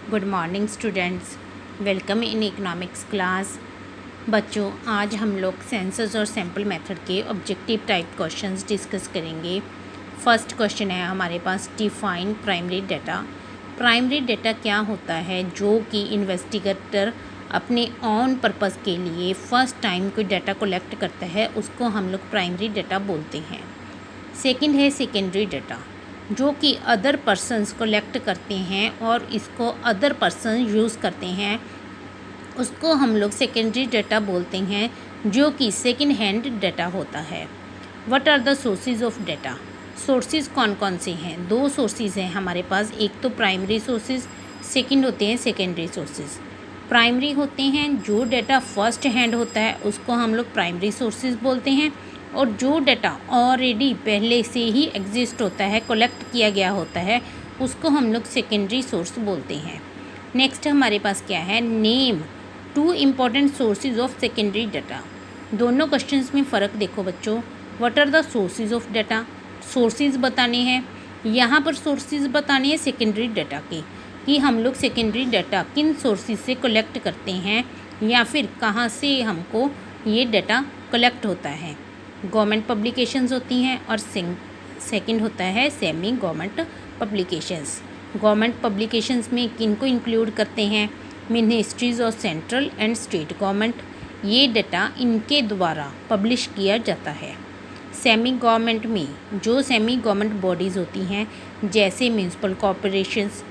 Good morning students, welcome in economics class. बच्चों, आज हम लोग सेंसस और सैम्पल मेथड के ऑब्जेक्टिव टाइप क्वेश्चंस डिस्कस करेंगे। फर्स्ट क्वेश्चन है हमारे पास, define primary data. Primary data क्या होता है? जो कि इन्वेस्टिगेटर अपने ऑन पर्पस के लिए फ़र्स्ट टाइम कोई डाटा कलेक्ट करता है, उसको हम लोग प्राइमरी डेटा बोलते हैं। सेकंड है सेकेंडरी डेटा, जो कि अदर पर्सन्स कलेक्ट करते हैं और इसको अदर पर्सन यूज़ करते हैं, उसको हम लोग सेकेंडरी डेटा बोलते हैं, जो कि सेकंड हैंड डेटा होता है। What are the sources of data? Sources कौन कौन से हैं? दो सोर्सेज हैं हमारे पास, एक तो प्राइमरी सोर्सेज, सेकंड होते हैं सेकेंडरी सोर्सेज। प्राइमरी होते हैं जो डेटा फर्स्ट हैंड होता है, उसको हम लोग प्राइमरी सोर्सेज बोलते हैं, और जो डाटा ऑलरेडी पहले से ही एग्जिस्ट होता है, कलेक्ट किया गया होता है, उसको हम लोग सेकेंडरी सोर्स बोलते हैं। नेक्स्ट हमारे पास क्या है, name two important sources of secondary data. दोनों क्वेश्चंस में फ़र्क देखो बच्चों। What are the sources of data? Sources बताने हैं, यहाँ पर सोर्सेज बताने हैं सेकेंडरी डाटा के, कि हम लोग सेकेंडरी डाटा किन सोर्सेज से कलेक्ट करते हैं या फिर कहाँ से हमको ये डाटा कलेक्ट होता है। गवर्नमेंट पब्लिकेशंस होती हैं और सेकंड होता है semi government publications. Government publications में किन को इंक्लूड करते हैं? Ministries of central and state government. ये डाटा इनके द्वारा पब्लिश किया जाता है। सेमी गवर्नमेंट में जो सेमी गवर्नमेंट बॉडीज़ होती हैं, जैसे म्यूनसिपल कॉरपोरेशंस,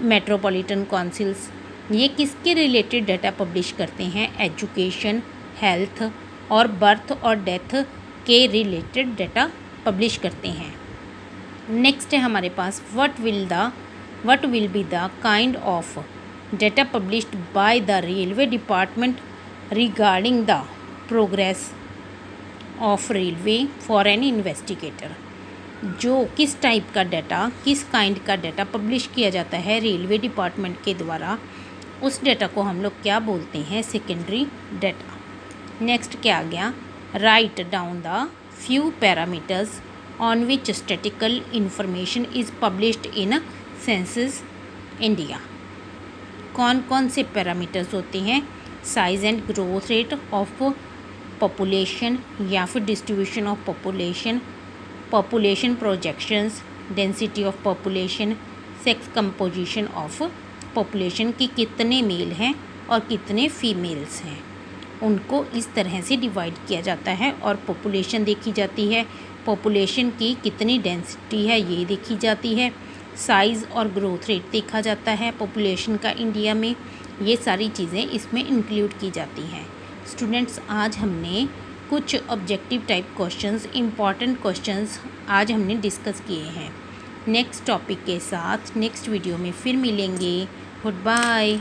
मेट्रोपॉलिटन काउंसिल्स, ये किसके रिलेटेड डाटा पब्लिश करते हैं? एजुकेशन, हेल्थ और बर्थ और डेथ के रिलेटेड डाटा पब्लिश करते हैं। नेक्स्ट है हमारे पास, what will be the kind of data published by the railway department regarding the progress of railway for an investigator. जो किस टाइप का डाटा, किस काइंड का डाटा पब्लिश किया जाता है रेलवे डिपार्टमेंट के द्वारा, उस डाटा को हम लोग क्या बोलते हैं? Secondary data. नेक्स्ट क्या आ गया, write down the few parameters on which statistical information is published in census India. कौन कौन से पैरामीटर्स होते हैं? Size and growth rate of population या फिर distribution of population, population projections, density of population, sex composition of population की कितने mail हैं और कितने फीमेल्स हैं, उनको इस तरह से डिवाइड किया जाता है। और पॉपुलेशन देखी जाती है, पॉपुलेशन की कितनी डेंसिटी है ये देखी जाती है, साइज़ और ग्रोथ रेट देखा जाता है पॉपुलेशन का इंडिया में। ये सारी चीज़ें इसमें इंक्लूड की जाती हैं। स्टूडेंट्स, आज हमने कुछ objective type questions, important questions आज हमने डिस्कस किए हैं। नेक्स्ट टॉपिक के साथ नेक्स्ट वीडियो में फिर मिलेंगे। Good bye.